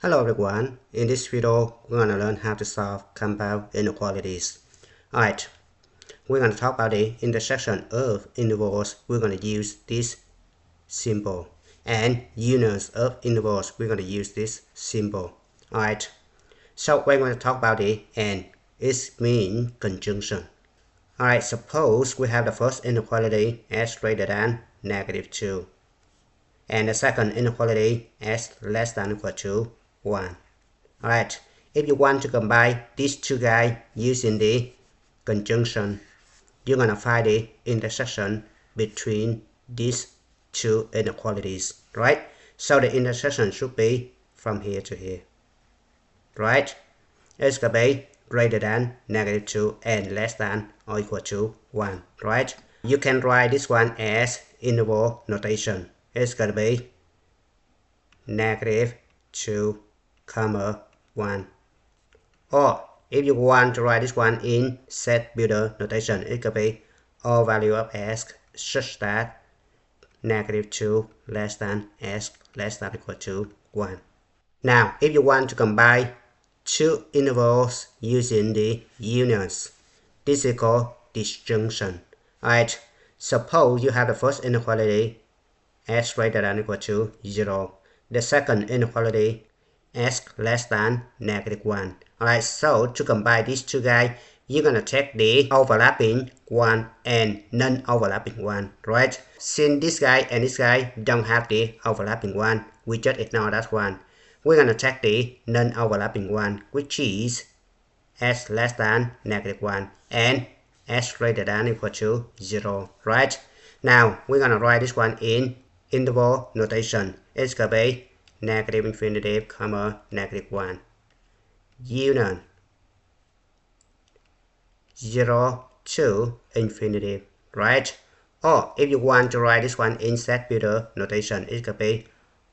Hello everyone, in this video we're going to learn how to solve compound inequalities. Alright, we're going to talk about the intersection of intervals. We're going to use this symbol, and unions of intervals, we're going to use this symbol. Alright, so we're going to talk about the and it means conjunction. Alright, suppose we have the first inequality as greater than -2 and the second inequality as less than or equal to 1. Alright, if you want to combine these two guys using the conjunction, you're gonna find the intersection between these two inequalities, right? So the intersection should be from here to here, right? It's gonna be greater than -2 and less than or equal to 1, right? You can write this one as interval notation. It's gonna be -2, 1. Or if you want to write this one in set builder notation, it could be all value of s such that -2 less than s less than or equal to 1. Now, if you want to combine two intervals using the unions, this is called disjunction. Alright, suppose you have the first inequality s greater than or equal to 0. The second inequality s less than -1. Alright, so to combine these two guys, you're gonna take the overlapping one and non-overlapping one, right? Since this guy and this guy don't have the overlapping one, we just ignore that one. We're gonna take the non-overlapping one, which is s less than -1 and s greater than or equal to 0, right? Now we're gonna write this one in interval notation. It's gonna be -∞, -1 union 0 to infinity, right? Or if you want to write this one in set builder notation, it could be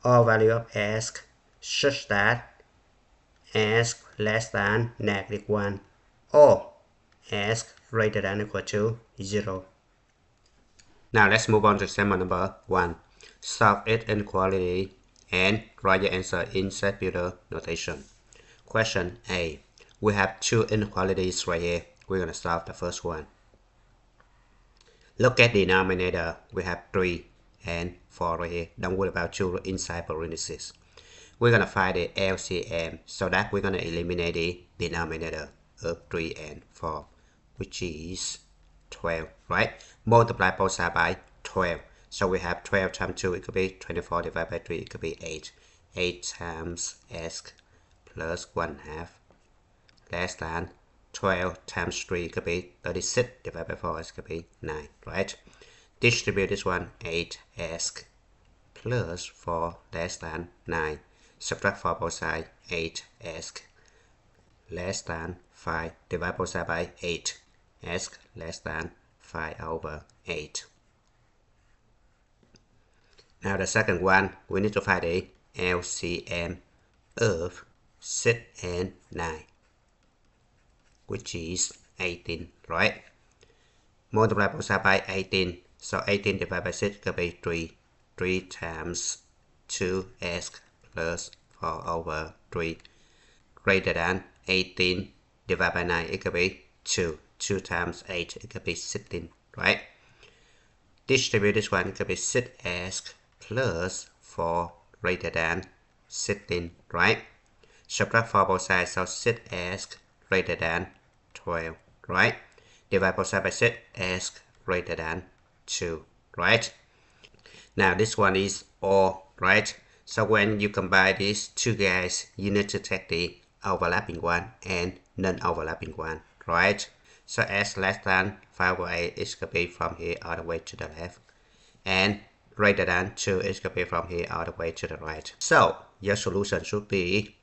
all value of s such that s less than -1 or s greater than or equal to 0. Now let's move on to example number 1. Solve its inequality and write your answer in set builder notation. Question A. We have two inequalities right here. We're going to solve the first one. Look at the denominator. We have 3 and 4 right here. Don't worry about 2 inside parentheses. We're going to find the LCM, so that we're going to eliminate the denominator of 3 and 4, which is 12, right? Multiply both sides by 12. So we have 12 times 2, it could be 24 divided by 3, it could be 8. 8 times s plus 1/2 less than 12 times 3, it could be 36 divided by 4, it could be 9, right? Distribute this one, 8s plus 4 less than 9. Subtract 4 both sides, 8s less than 5. Divide both sides by 8. S less than 5/8. Now the second one, we need to find the LCM of 6 and 9, which is 18, right? Multiply both sides by 18. So 18 divided by 6 could be 3. 3 times 2s plus 4/3 greater than 18 divided by 9, it could be 2. 2 times 8, it could be 16, right? Distribute this one, it could be 6s plus 4 greater than 16, right? Subtract 4 both sides, so 6s greater than 12, right? Divide both sides by 6, s greater than 2, right? Now this one is all, right? So when you combine these two guys, you need to take the overlapping one and non-overlapping one, right? So s less than 5/8 is going to be from here all the way to the left, and greater than 2 is going to be from here all the way to the right. So your solution should be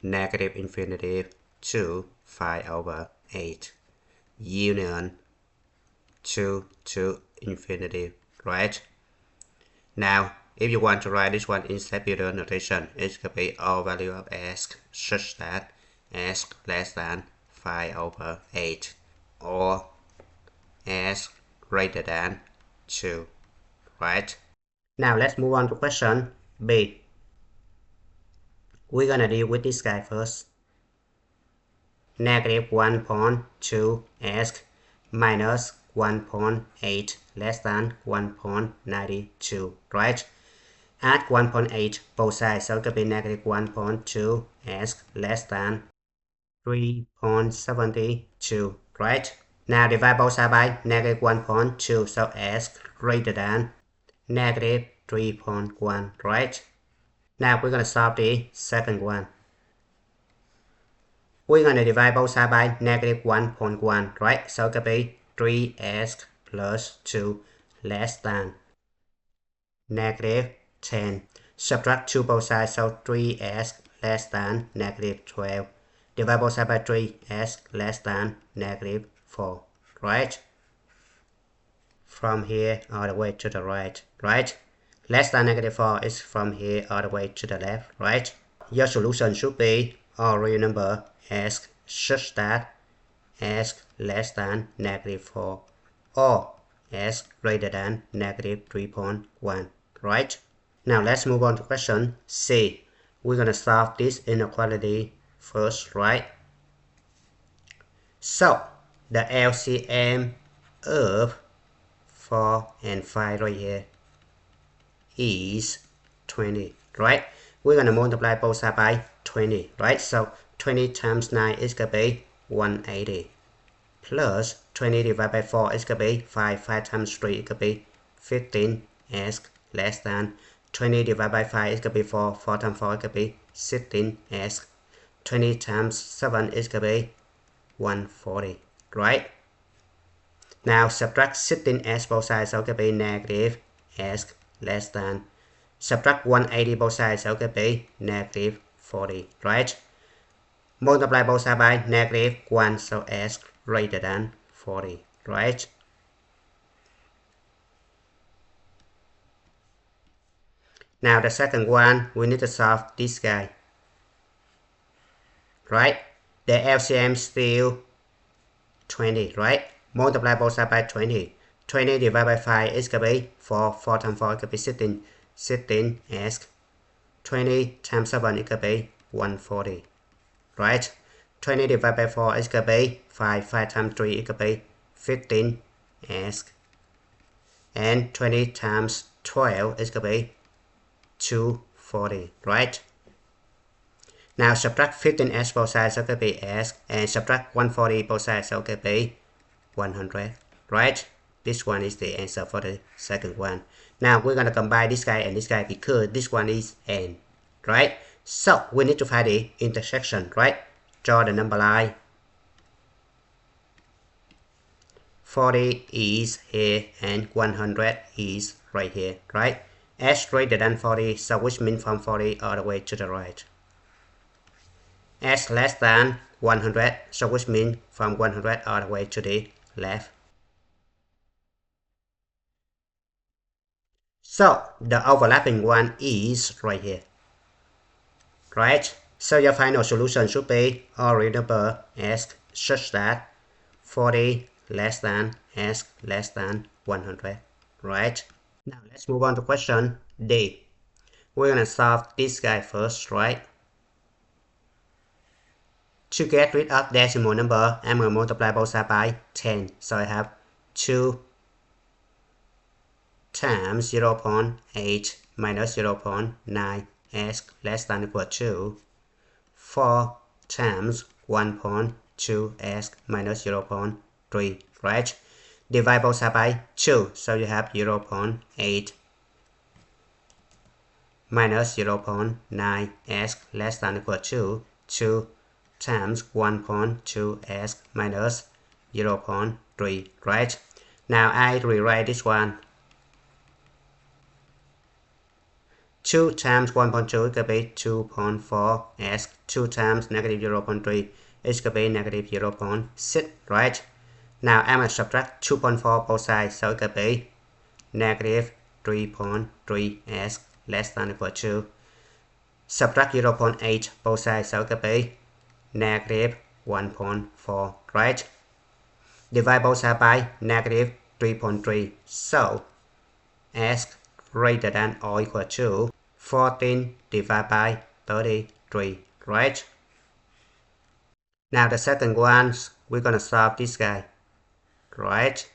-∞ to 5/8 union 2 to infinity, right? Now if you want to write this one in set builder notation, it's going to be all value of s such that s less than 5/8 or s greater than 2, right? Now let's move on to question B. We're gonna deal with this guy first. Negative 1.2x minus 1.8 less than 1.92, right? Add 1.8 both sides, so it could be negative 1.2x less than 3.72, right? Now divide both sides by negative 1.2, so s greater than negative 3.1, right? Now we're going to solve the second one. We're going to divide both sides by negative 1.1, right? So it could be 3x plus 2 less than negative 10. Subtract 2 both sides, so 3x less than negative 12. Divide both sides by 3x less than negative 4, right? From here all the way to the right, right? Less than negative 4 is from here all the way to the left, right? Your solution should be all real number s such that s less than negative 4 or s greater than negative 3.1, right? Now let's move on to question C. We're going to solve this inequality first, right? So the LCM of 4 and 5 right here is 20, right? We're going to multiply both sides by 20, right? So 20 times 9 is going to be 180 plus 20 divided by 4 is going to be 5. 5 times 3 is going to be 15 s less than 20 divided by 5 is going to be 4. 4 times 4 is going to be 16 s. 20 times 7 is going to be 140, right? Now subtract 16s both sides, so it could be negative s less than. Subtract 180 both sides, so it could be negative 40, right? Multiply both sides by negative 1, so s greater than 40, right? Now the second one, we need to solve this guy, right? The LCM still 20, right? Multiply both sides by 20. 20 divided by 5 is going to be 4. 4 times 4 is going to be 16. 16 s. 20 times 7 is going to be 140, right? 20 divided by 4 is going to be 5. 5 times 3 is going to be 15 s. And 20 times 12 is going to be 240, right? Now subtract 15s both sides, so it could be s, and subtract 140 both sides, so it could be 100, right? This one is the answer for the second one. Now we're going to combine this guy and this guy because this one is n, right? So we need to find the intersection, right? Draw the number line. 40 is here and 100 is right here, right? S greater than 40, so which means from 40 all the way to the right. S less than 100, so which means from 100 all the way to the left. So the overlapping one is right here, right? So your final solution should be all real number s such that 40 less than s less than 100, right? Now let's move on to question D. We're gonna solve this guy first, right? To get rid of decimal number, I'm going to multiply both sides by 10. So I have 2 times 0.8 minus 0.9 s less than or equal to 4 times 1.2 s minus 0.3, right? Divide both sides by 2, so you have 0.8 minus 0.9 s less than or equal to 2 times 1.2 s minus 0.3, right? Now I rewrite this one. 2 times 1.2 is going to be 2.4 s. 2 times negative 0.3 is going to be negative 0.6, right? Now I'm going to subtract 2.4 both sides, so it's going to be negative 3.3 s less than or equal to. Subtract 0.8 both sides, so it's going to be negative 1.4, right? Divide both sides by negative 3.3, so s greater than or equal to 14 divided by 30, 3, right? Now the second one, we're gonna solve this guy, right?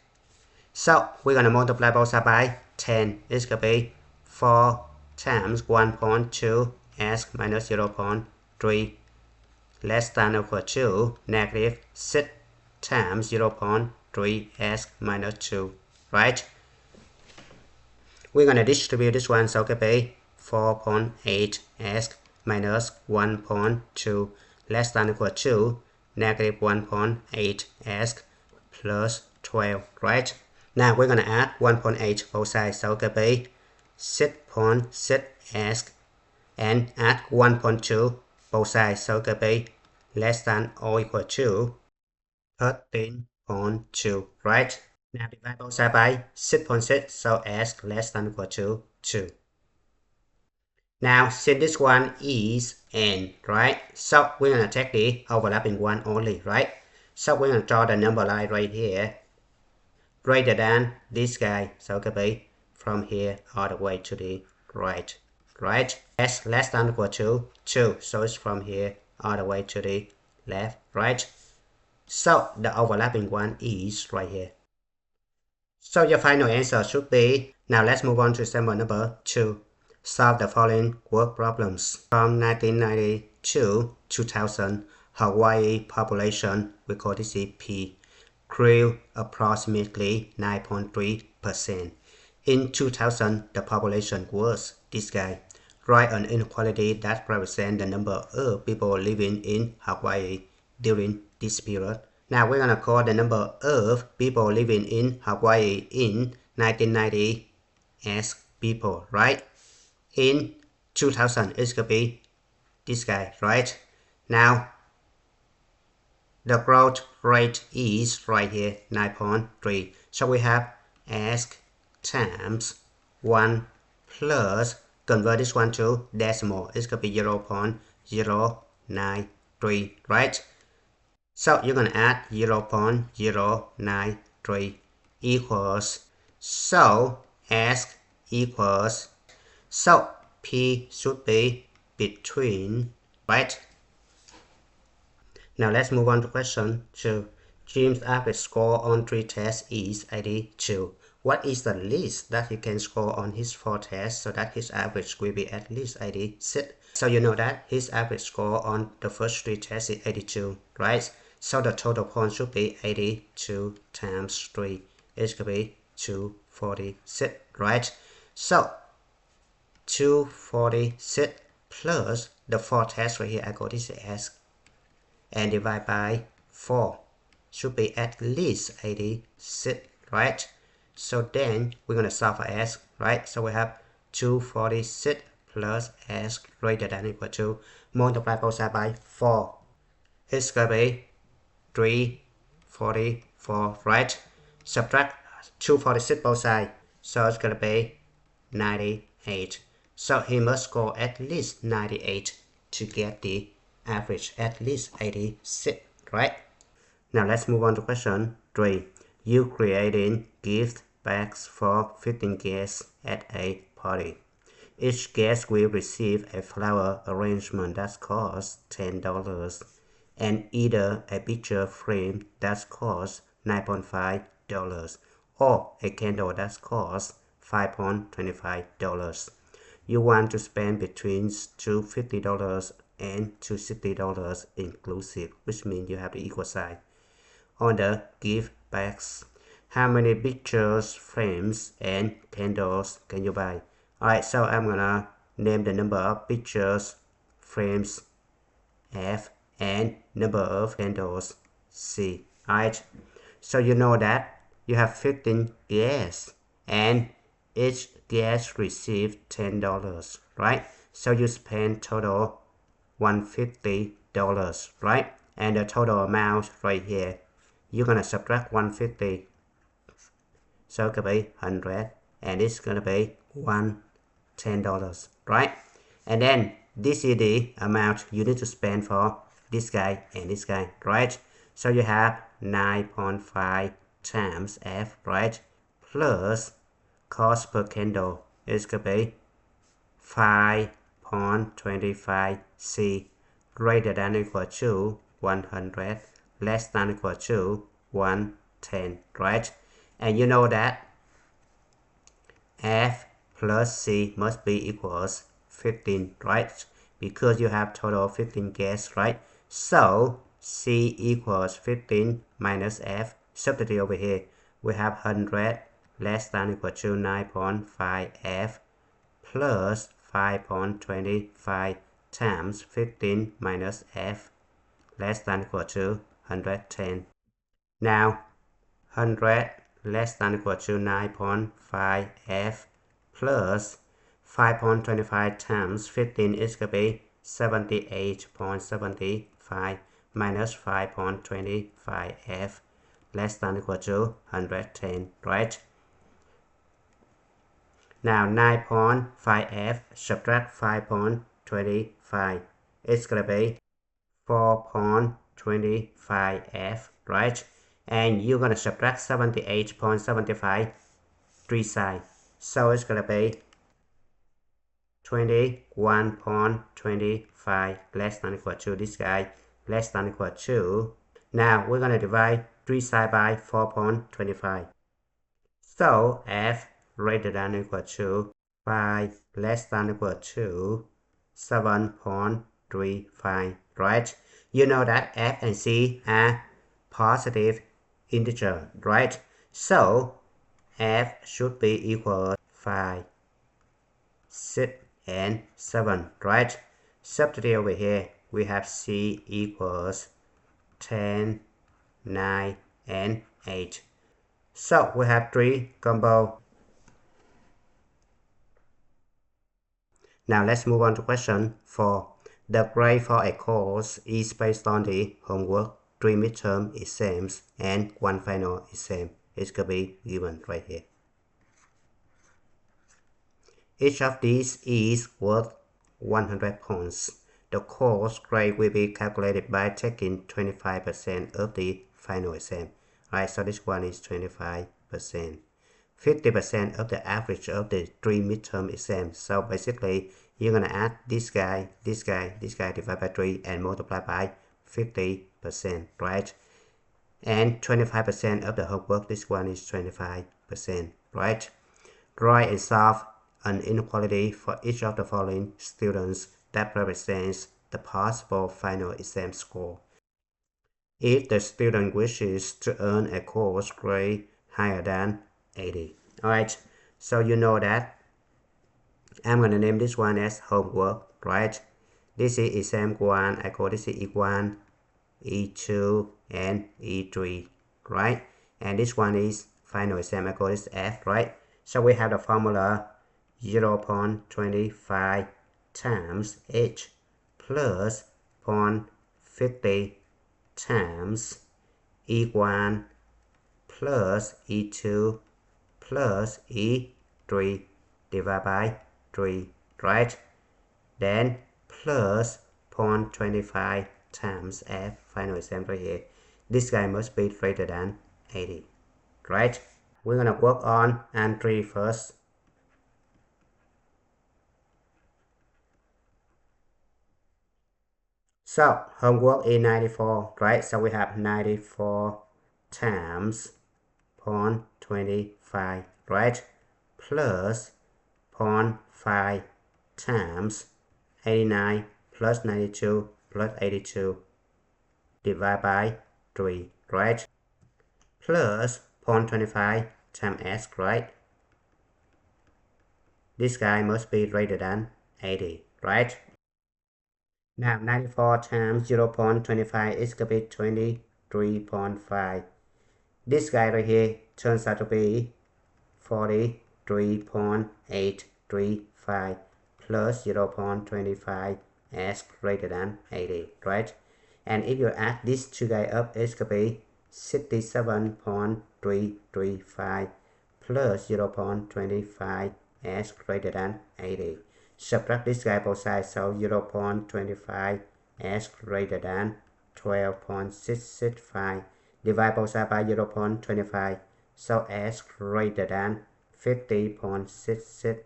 So we're gonna multiply both sides by 10. It's gonna be 4 times 1.2x minus 0.3 less than or equal to negative 6 times 0.3x minus 2, right? We're gonna distribute this one, so it could be 4.8x minus 1.2 less than or equal to negative 1.8x plus 12, right? Now we're gonna add 1.8 both sides, so it could be 6.6x and add 1.2 both sides, so it could be less than or equal to 13.2, right? Now divide both sides by 6.6, so x less than or equal to 2. Now since this one is n, right? So we're gonna take the overlapping one only, right? So we're gonna draw the number line right here, greater than this guy, so it could be from here all the way to the right, right? S less than or equal to 2, so it's from here all the way to the left, right? So the overlapping one is right here. So your final answer should be, now let's move on to example number 2. Solve the following word problems. From 1990 to 2000, Hawaii population, we call this P, grew approximately 9.3%. In 2000, the population was this guy. Write an inequality that represents the number of people living in Hawaii during this period. Now we're gonna call the number of people living in Hawaii in 1990 as people, right? In 2000, it's gonna be this guy, right? Now the growth rate is right here, 9.3. So we have x times 1 plus, convert this one to decimal, it's gonna be 0.093, right? So you're gonna add 0.093 equals, so x equals, so P should be between, right? Now let's move on to question 2. Jim's average score on 3 tests is 82. What is the least that he can score on his 4 tests so that his average will be at least 86? So you know that his average score on the first 3 tests is 82, right? So the total points should be 82 times 3. It's going to be 246, right? So 246 plus the 4 tests right here, I got this as, and divide by 4 should be at least 86, right? So then we're going to solve for s, right? So we have 246 plus s greater than or equal to, multiply both sides by 4. It's going to be 344, right? Subtract 246 both sides, so it's going to be 98. So he must score at least 98 to get the average at least 86, right? Now let's move on to question 3. You creating gift bags for 15 guests at a party. Each guest will receive a flower arrangement that costs $10 and either a picture frame that costs $9.5 or a candle that costs $5.25. You want to spend between $250 and $260 inclusive, which means you have the equal sign on the gift bags. How many pictures, frames, and candles can you buy? Alright, so I'm gonna name the number of pictures, frames F, and number of candles C. Alright, so you know that you have 15 guests and each guest received $10, right? So you spend total $150, right? And the total amount right here, you're gonna subtract 150, so it could be 100, and it's gonna be $10, right? And then this is the amount you need to spend for this guy and this guy, right? So you have 9.5 times F, right? Plus cost per candle is gonna be 5.25 4.25c greater than or equal to 100, less than or equal to 110, right? And you know that f plus c must be equals 15, right? Because you have total 15 guesses, right? So c equals 15 minus f. Substitute over here. We have 100 less than or equal to 9.5 f plus 5.25 times 15 minus f less than or equal to 110. Now 100 less than or equal to 9.5 f plus 5.25 times 15 is going to be 78.75 minus 5.25 f less than or equal to 110, right? Now 9.5 f subtract 5.25 it's going to be 4.25 f, right? And you're going to subtract 78.75 three sides. So it's going to be 21.25 less than or equal to this guy, less than or equal to. Now we're going to divide 3 sides by 4.25. So f greater than or equal to 5 less than or equal to 7.35, right? You know that f and c are positive integer, right? So f should be equal to 5, 6, and 7, right? Substitute over here, we have c equals 10, 9, and 8. So we have 3 combo. Now let's move on to question 4. The grade for a course is based on the homework, 3 midterm exams, and 1 final exam. It could be given right here. Each of these is worth 100 points. The course grade will be calculated by taking 25% of the final exam. Right, so this one is 25%. 50% of the average of the 3 midterm exams. So basically, you're going to add this guy, this guy, this guy divided by 3 and multiply by 50%, right? And 25% of the homework, this one is 25%, right? Write and solve an inequality for each of the following students that represents the possible final exam score. If the student wishes to earn a course grade higher than 80. Alright, so you know that I'm going to name this one as homework, right? This is exam 1, I call this is E1, E2, and E3, right? And this one is final exam, I call this F, right? So we have the formula 0.25 times H plus 0.50 times E1 plus E2 plus E3 divided by 3, right? Then plus 0.25 times F, final exam right here. This guy must be greater than 80, right? We're gonna work on entry first. So homework is 94, right? So we have 94 times 0.25, right? Plus 0.5 times 89 plus 92 plus 82 divided by 3, right? Plus 0.25 times s, right? This guy must be greater than 80, right? Now 94 times 0.25 is going to be 23.5. This guy right here turns out to be 43.835 plus 0.25 as greater than 80, right? And if you add these two guys up, it's going to be 67.335 plus 0.25 as greater than 80. Subtract this guy both sides, so 0.25 as greater than 12.665. Divide both sides by 0.25, so as greater than 50.66.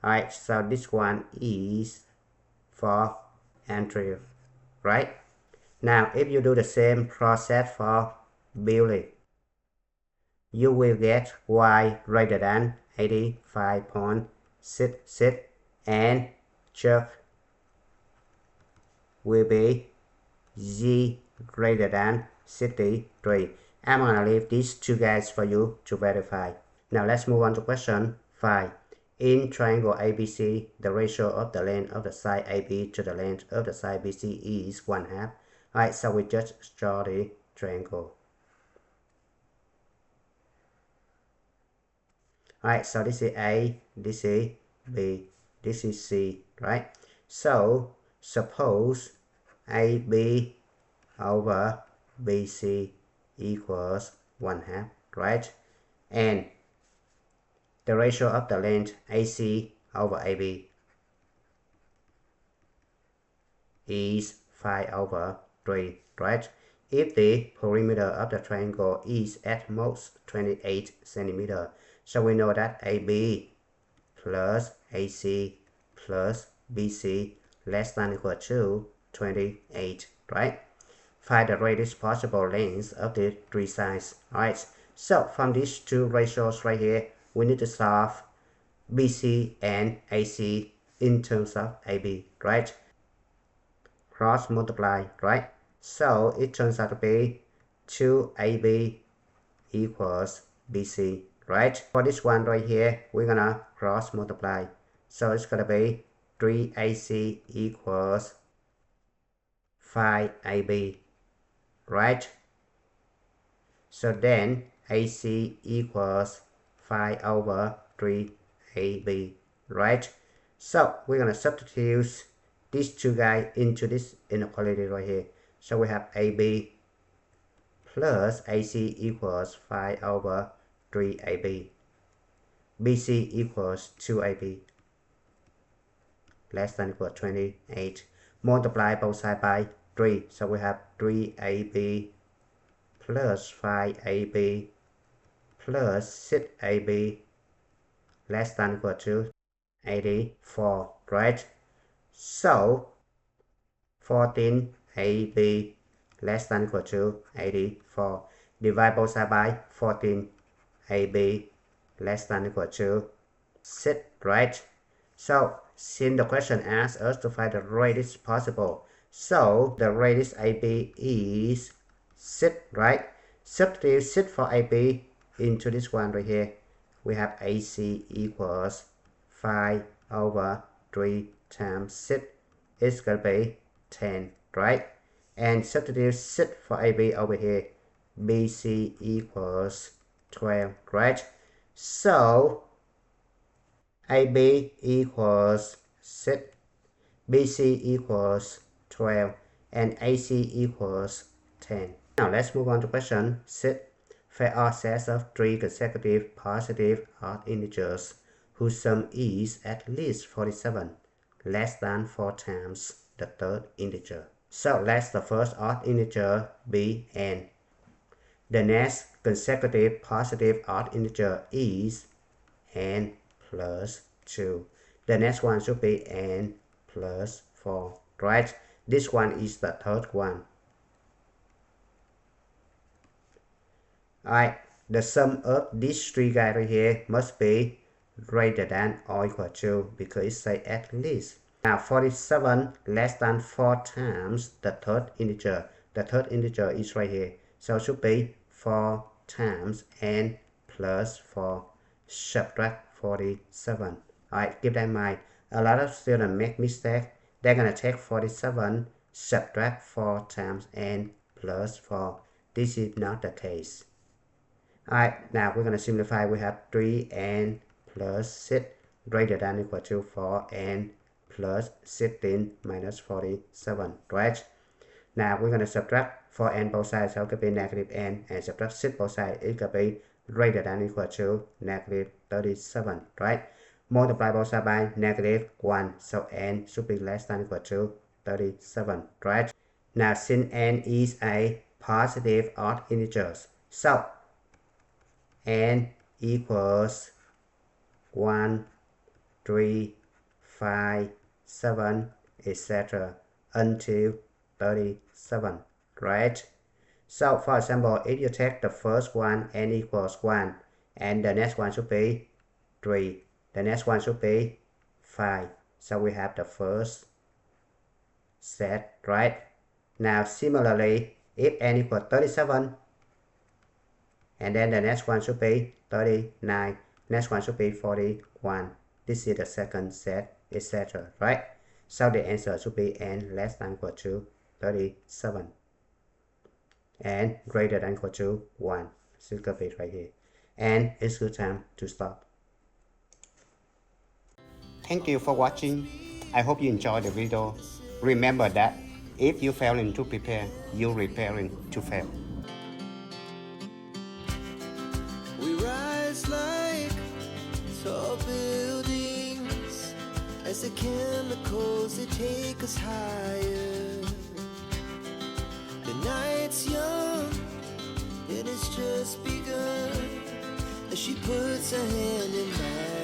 Alright, so this one is for n, right? Now, if you do the same process for Billy, you will get y greater than 85.66 and Chuck will be z greater than 63. I'm gonna leave these two guys for you to verify. Now let's move on to question 5. In triangle ABC, the ratio of the length of the side AB to the length of the side BC is 1/2. Alright, so we just draw the triangle. Alright, so this is A, this is B, this is C, right? So suppose AB over BC equals 1/2, right? And the ratio of the length AC over AB is 5/3, right? If the perimeter of the triangle is at most 28 centimeters, so we know that AB plus AC plus BC less than or equal to 28, right? Find the greatest possible length of the three sides. Alright, so from these two ratios right here, we need to solve BC and AC in terms of AB, right? Cross multiply, right? So it turns out to be 2AB equals BC, right? For this one right here, we're gonna cross multiply. So it's gonna be 3AC equals 5AB, right? So then AC equals 5/3AB, right? So we're gonna substitute these two guys into this inequality right here. So we have AB plus AC equals 5/3AB. BC equals 2AB less than or equal to 28. Multiply both sides by 3. So we have 3AB plus 5AB plus 6AB less than or equal to 84, right? So 14AB less than or equal to 84. Divide both sides by 14AB less than or equal to 6, right? So since the question asks us to find the radius possible, so the radius AB is 6, right? Substitute 6 for AB into this one right here. We have AC equals 5/3 times 6 is going to be 10, right? And substitute 6 for AB over here. BC equals 12, right? So AB equals 6, BC equals 12, and AC equals 10. Now let's move on to question 6. Find odd sets of 3 consecutive positive odd integers whose sum is at least 47, less than 4 times the third integer. So let the first odd integer be n. The next consecutive positive odd integer is n plus 2. The next one should be n plus 4, right? This one is the third one. Alright, the sum of these three guys right here must be greater than or equal to, because it says at least. Now 47 less than 4 times the third integer. The third integer is right here. So it should be 4 times n plus 4. Subtract 47. Alright, keep that in mind. A lot of students make mistake. They're gonna take 47, subtract 4 times n plus 4. This is not the case. Alright, now we're gonna simplify. We have 3n plus 6 greater than or equal to 4n plus 16 minus 47, right? Now we're gonna subtract 4n both sides, so it could be negative n, and subtract 6 both sides, it could be greater than or equal to negative 37, right? Multiply both sides by negative 1, so n should be less than or equal to 37, right? Now since n is a positive odd integer, so n equals 1, 3, 5, 7, etc. until 37, right? So for example, if you take the first one n equals 1 and the next one should be 3, the next one should be 5. So we have the first set, right? Now similarly, if n equals 37 and then the next one should be 39, next one should be 41. This is the second set, etc. Right? So the answer should be n less than or equal to 37 and greater than or equal to 1. So copy it right here. And it's good time to stop. Thank you for watching. I hope you enjoyed the video. Remember that if you failing to prepare, you're preparing to fail. We rise like tall buildings as the chemicals, they take us higher. The night's young and it's just begun as she puts her hand in mine.